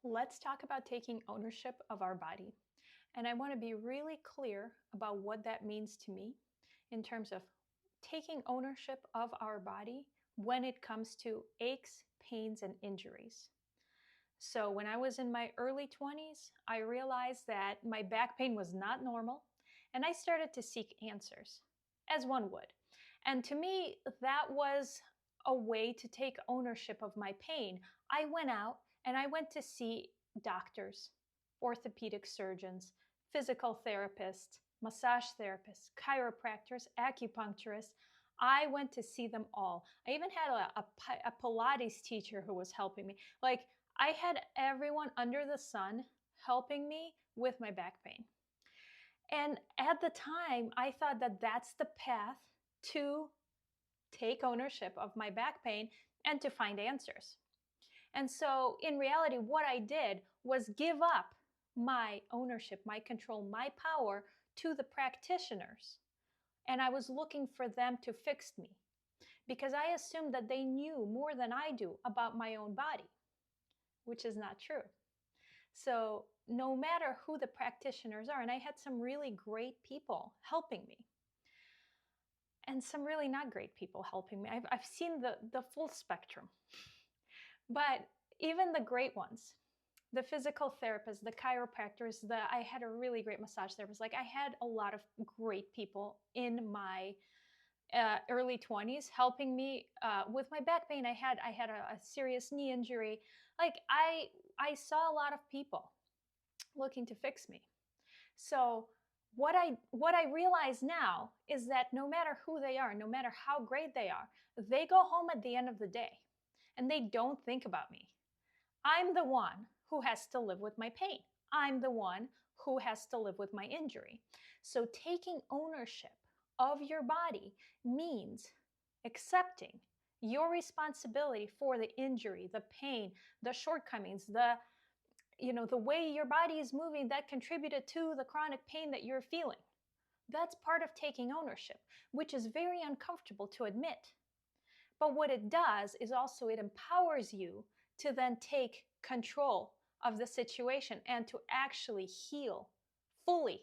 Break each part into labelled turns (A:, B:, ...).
A: Let's talk about taking ownership of our body. And I want to be really clear about what that means to me in terms of taking ownership of our body when it comes to aches, pains, and injuries. So, when I was in my early 20s, I realized that my back pain was not normal, and I started to seek answers, as one would. And to me, that was a way to take ownership of my pain. I went out and I went to see doctors, orthopedic surgeons, physical therapists, massage therapists, chiropractors, acupuncturists. I went to see them all. I even had a Pilates teacher who was helping me. Like, I had everyone under the sun helping me with my back pain. And at the time, I thought that that's the path to take ownership of my back pain and to find answers. And so, in reality, what I did was give up my ownership, my control, my power to the practitioners. And I was looking for them to fix me because I assumed that they knew more than I do about my own body, which is not true. So, no matter who the practitioners are, and I had some really great people helping me and some really not great people helping me. I've seen the full spectrum. But even the great ones, the physical therapists, the chiropractors, I had a really great massage therapist. Like, I had a lot of great people in my early 20s helping me with my back pain. I had a serious knee injury. Like, I saw a lot of people looking to fix me. So what I realize now is that no matter who they are, no matter how great they are, they go home at the end of the day and they don't think about me. I'm the one who has to live with my pain. I'm the one who has to live with my injury. So taking ownership of your body means accepting your responsibility for the injury, the pain, the shortcomings, the way your body is moving that contributed to the chronic pain that you're feeling. That's part of taking ownership, which is very uncomfortable to admit. But what it does is also it empowers you to then take control of the situation and to actually heal fully,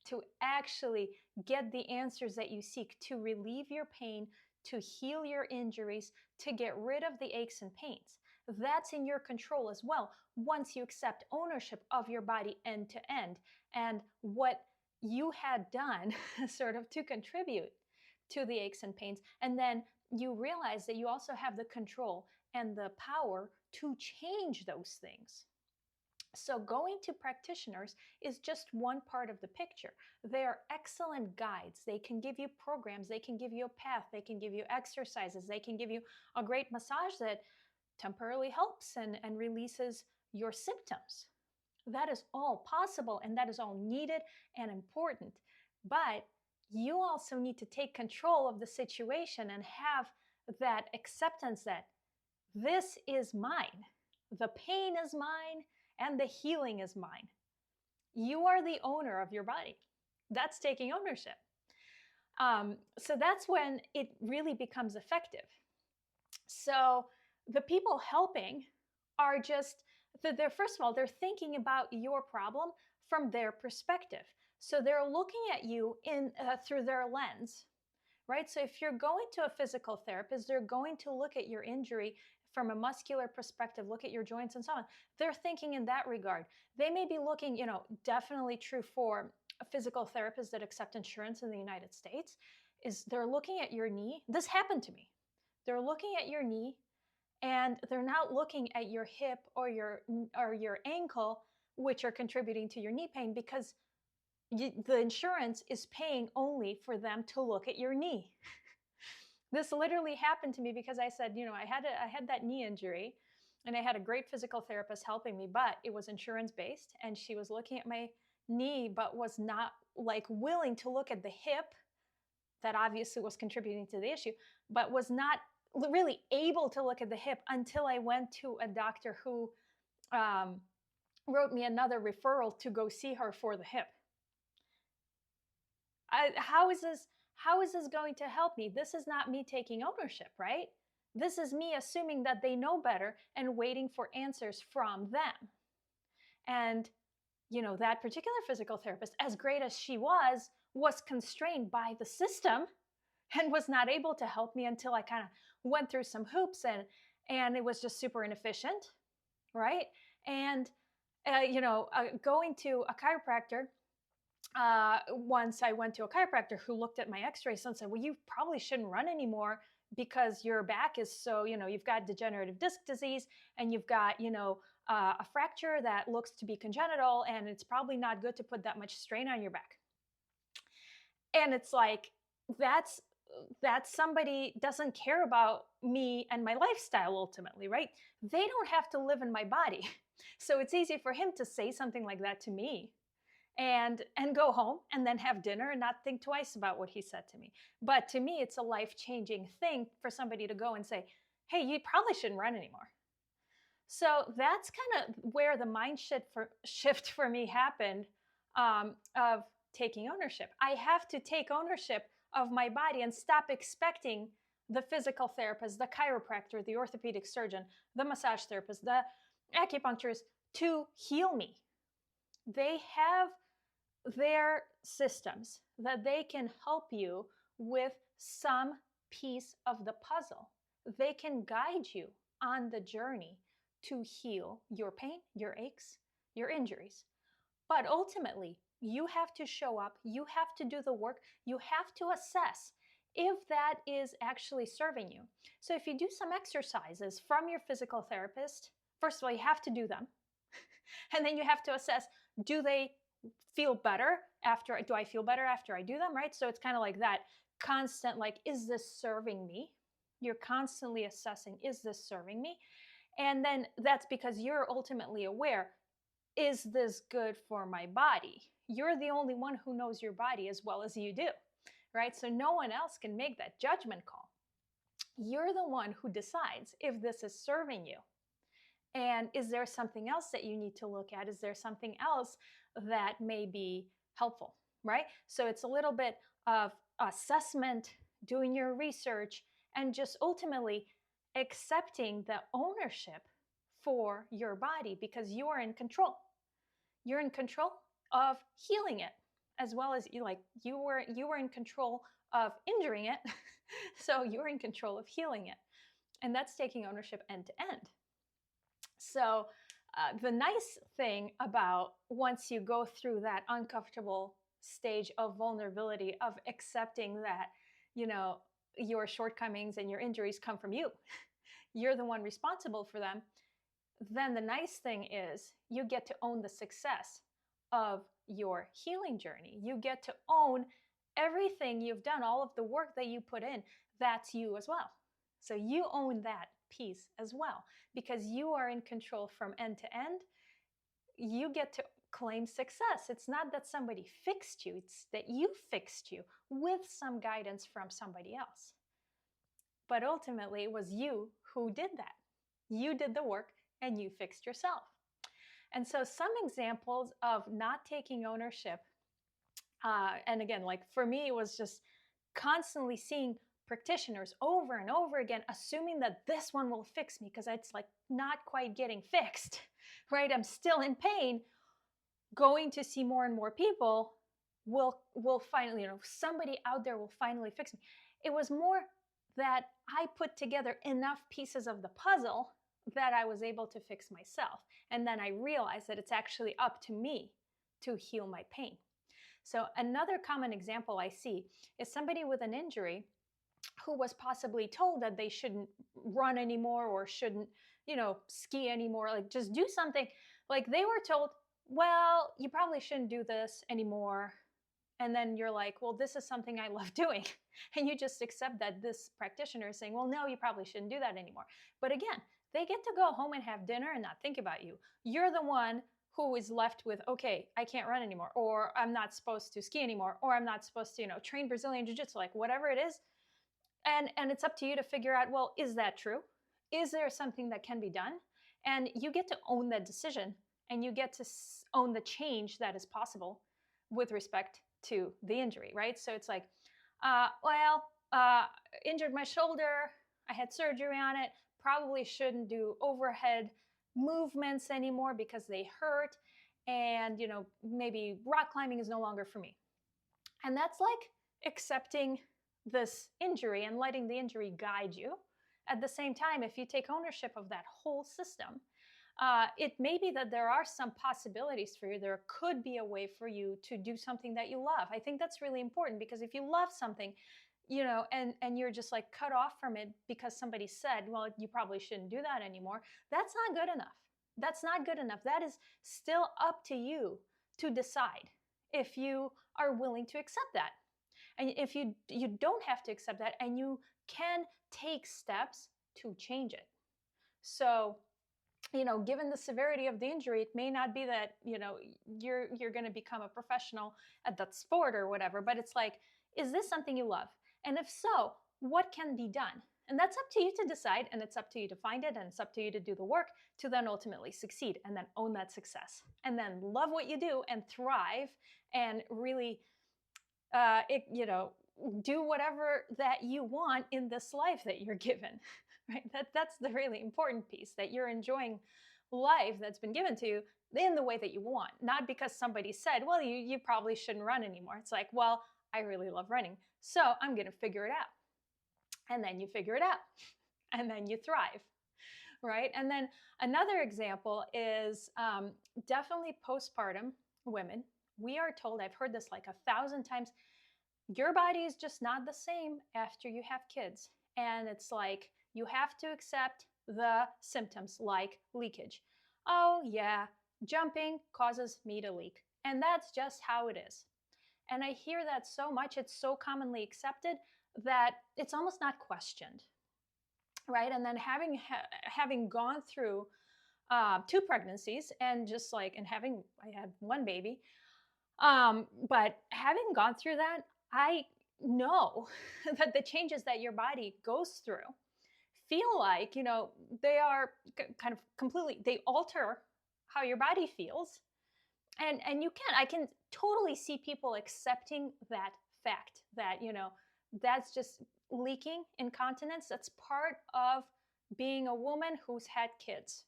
A: to actually get the answers that you seek, to relieve your pain, to heal your injuries, to get rid of the aches and pains. That's in your control as well once you accept ownership of your body end to end and what you had done sort of to contribute to the aches and pains. And then you realize that you also have the control and the power to change those things. So going to practitioners is just one part of the picture. They are excellent guides. They can give you programs, they can give you a path, they can give you exercises, they can give you a great massage that temporarily helps and releases your symptoms. That is all possible and that is all needed and important. But you also need to take control of the situation and have that acceptance that this is mine. The pain is mine and the healing is mine. You are the owner of your body. That's taking ownership. So that's when it really becomes effective. So the people helping are just, first of all, they're thinking about your problem from their perspective. So they're looking at you through their lens, right? So if you're going to a physical therapist, they're going to look at your injury from a muscular perspective, look at your joints and so on. They're thinking in that regard. They may be looking, definitely true for physical therapists that accept insurance in the United States, is they're looking at your knee. This happened to me. They're looking at your knee and they're not looking at your hip or your ankle, which are contributing to your knee pain, because the insurance is paying only for them to look at your knee. This literally happened to me because I said, I had that knee injury and I had a great physical therapist helping me, but it was insurance based and she was looking at my knee, but was not willing to look at the hip that obviously was contributing to the issue, but was not really able to look at the hip until I went to a doctor who wrote me another referral to go see her for the hip. How is this going to help me? This is not me taking ownership, right? This is me assuming that they know better and waiting for answers from them. And, that particular physical therapist, as great as she was constrained by the system and was not able to help me until I kind of went through some hoops, and it was just super inefficient, right? And going to a chiropractor, once I went to a chiropractor who looked at my x-rays and said, well, you probably shouldn't run anymore because your back is so, you've got degenerative disc disease, and you've got, a fracture that looks to be congenital, and it's probably not good to put that much strain on your back. And it's like, that's somebody doesn't care about me and my lifestyle ultimately, right? They don't have to live in my body. So it's easy for him to say something like that to me and go home and then have dinner and not think twice about what he said to me. But to me, it's a life-changing thing for somebody to go and say, hey, you probably shouldn't run anymore. So that's kind of where the mind shift for me happened, of taking ownership. I have to take ownership of my body and stop expecting the physical therapist, the chiropractor, the orthopedic surgeon, the massage therapist, the acupuncturist to heal me. They have their systems that they can help you with some piece of the puzzle. They can guide you on the journey to heal your pain, your aches, your injuries. But ultimately, you have to show up, you have to do the work, you have to assess if that is actually serving you. So if you do some exercises from your physical therapist, first of all, you have to do them. And then you have to assess, do I feel better after I do them, right? So it's kind of like that constant, like, is this serving me? You're constantly assessing, is this serving me? And then that's because you're ultimately aware, is this good for my body? You're the only one who knows your body as well as you do, right? So no one else can make that judgment call. You're the one who decides if this is serving you. And is there something else that you need to look at? Is there something else that may be helpful, right? So it's a little bit of assessment, doing your research, and just ultimately accepting the ownership for your body, because you are in control. You're in control of healing it, as well as you were in control of injuring it. So you're in control of healing it. And that's taking ownership end to end. So the nice thing about once you go through that uncomfortable stage of vulnerability, of accepting that, your shortcomings and your injuries come from you, you're the one responsible for them, then the nice thing is you get to own the success of your healing journey. You get to own everything you've done, all of the work that you put in, that's you as well. So you own that piece as well, because you are in control from end to end. You get to claim success. It's not that somebody fixed you, it's that you fixed you with some guidance from somebody else. But ultimately, it was you who did that. You did the work and you fixed yourself. And so some examples of not taking ownership, and again, like for me, it was just constantly seeing practitioners over and over again, assuming that this one will fix me because it's like not quite getting fixed, right? I'm still in pain. Going to see more and more people will finally, somebody out there will finally fix me. It was more that I put together enough pieces of the puzzle that I was able to fix myself. And then I realized that it's actually up to me to heal my pain. So another common example I see is somebody with an injury who was possibly told that they shouldn't run anymore or shouldn't, ski anymore, like just do something. Like they were told, well, you probably shouldn't do this anymore. And then you're like, well, this is something I love doing. And you just accept that this practitioner is saying, well, no, you probably shouldn't do that anymore. But again, they get to go home and have dinner and not think about you. You're the one who is left with, okay, I can't run anymore, or I'm not supposed to ski anymore, or I'm not supposed to, train Brazilian Jiu-Jitsu, like whatever it is. And it's up to you to figure out, well, is that true? Is there something that can be done? And you get to own that decision, and you get to own the change that is possible with respect to the injury, right? So it's like, injured my shoulder, I had surgery on it, probably shouldn't do overhead movements anymore because they hurt. And, maybe rock climbing is no longer for me. And that's like accepting this injury and letting the injury guide you. At the same time, if you take ownership of that whole system, it may be that there are some possibilities for you. There could be a way for you to do something that you love. I think that's really important, because if you love something, and you're just like cut off from it because somebody said, well, you probably shouldn't do that anymore, that's not good enough. That's not good enough. That is still up to you to decide if you are willing to accept that. And if you don't have to accept that, and you can take steps to change it. So, given the severity of the injury, it may not be that, you're going to become a professional at that sport or whatever, but it's like, is this something you love? And if so, what can be done? And that's up to you to decide, and it's up to you to find it, and it's up to you to do the work to then ultimately succeed and then own that success and then love what you do and thrive and really, do whatever that you want in this life that you're given, right? That's the really important piece, that you're enjoying life that's been given to you in the way that you want, not because somebody said, well, you probably shouldn't run anymore. It's like, well, I really love running, so I'm going to figure it out. And then you figure it out, and then you thrive, right? And then another example is definitely postpartum women. We are told, I've heard this like 1,000 times, your body is just not the same after you have kids. And it's like, you have to accept the symptoms like leakage. Oh yeah, jumping causes me to leak. And that's just how it is. And I hear that so much, it's so commonly accepted that it's almost not questioned, right? And then having gone through 2 pregnancies, and just like, and I had 1 baby, but having gone through that, I know that the changes that your body goes through feel like, they are kind of completely, they alter how your body feels. And I can totally see people accepting that fact that, that's just leaking, incontinence. That's part of being a woman who's had kids.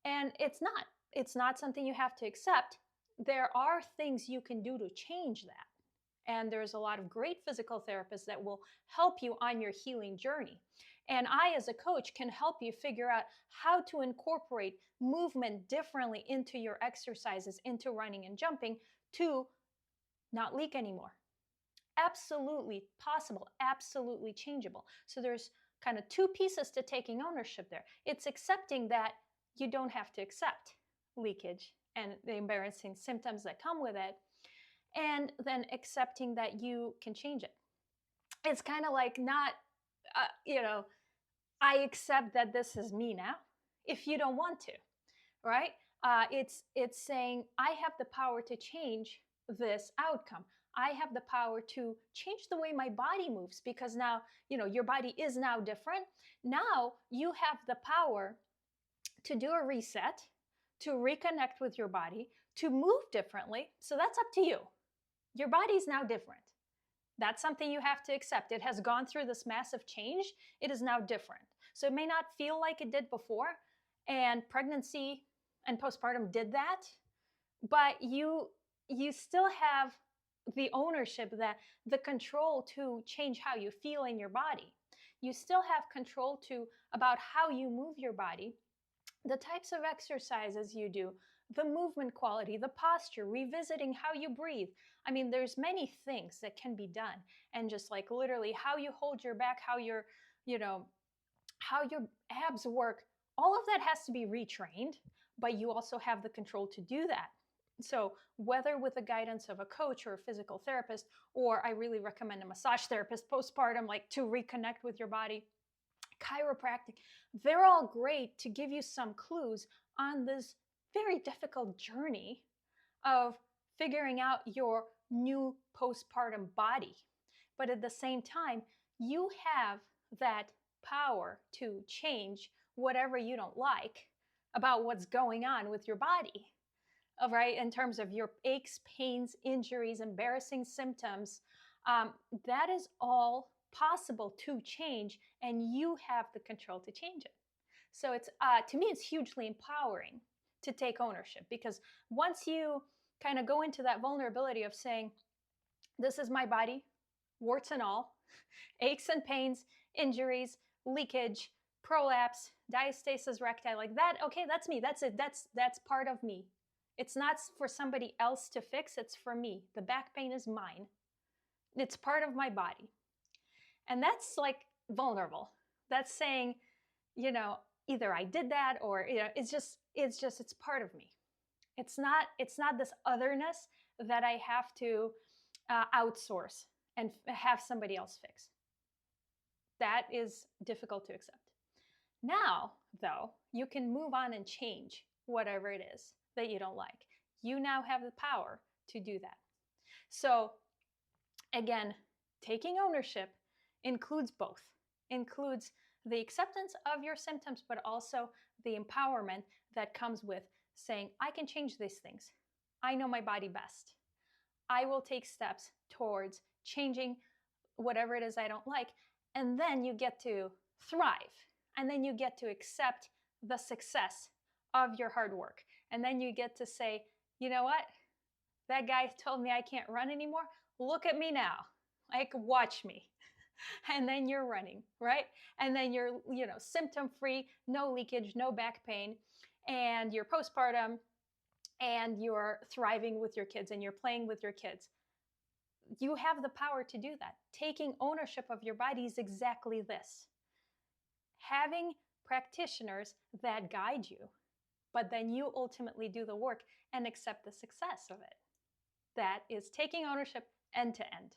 A: And it's not something you have to accept. There are things you can do to change that. And there's a lot of great physical therapists that will help you on your healing journey. And I, as a coach, can help you figure out how to incorporate movement differently into your exercises, into running and jumping, to not leak anymore. Absolutely possible, absolutely changeable. So there's kind of 2 pieces to taking ownership there. It's accepting that you don't have to accept leakage and the embarrassing symptoms that come with it, and then accepting that you can change it. It's kind of like not, I accept that this is me now, if you don't want to, right? It's saying, I have the power to change this outcome. I have the power to change the way my body moves, because now, your body is now different. Now you have the power to do a reset, to reconnect with your body, to move differently. So that's up to you. Your body is now different. That's something you have to accept. It has gone through this massive change. It is now different. So it may not feel like it did before, and pregnancy and postpartum did that, but you still have the ownership, that the control to change how you feel in your body. You still have control about how you move your body, the types of exercises you do, the movement quality, the posture, revisiting how you breathe. I mean, there's many things that can be done. And just like literally how you hold your back, how your abs work, all of that has to be retrained, but you also have the control to do that. So whether with the guidance of a coach or a physical therapist, or I really recommend a massage therapist postpartum, like to reconnect with your body, chiropractic, they're all great to give you some clues on this very difficult journey of figuring out your new postpartum body. But at the same time, you have that power to change whatever you don't like about what's going on with your body, right? In terms of your aches, pains, injuries, embarrassing symptoms, that is all possible to change, and you have the control to change it. So it's to me, it's hugely empowering to take ownership, because once you kind of go into that vulnerability of saying, this is my body, warts and all, aches and pains, injuries, leakage, prolapse, diastasis recti, like that. Okay, that's me. That's it. That's part of me. It's not for somebody else to fix. It's for me. The back pain is mine. It's part of my body. And that's like vulnerable. That's saying, you know, either I did that, or, you know, it's part of me. It's not this otherness that I have to outsource and have somebody else fix. That is difficult to accept. Now, though, you can move on and change whatever it is that you don't like. You now have the power to do that. So again, taking ownership includes both. Includes the acceptance of your symptoms, but also the empowerment that comes with saying, I can change these things. I know my body best. I will take steps towards changing whatever it is I don't like. And then you get to thrive. And then you get to accept the success of your hard work. And then you get to say, you know what? That guy told me I can't run anymore. Look at me now. Like, watch me. And then you're running, right? And then you're, you know, symptom-free, no leakage, no back pain, and you're postpartum, and you're thriving with your kids, and you're playing with your kids. You have the power to do that. Taking ownership of your body is exactly this. Having practitioners that guide you, but then you ultimately do the work and accept the success of it. That is taking ownership end to end.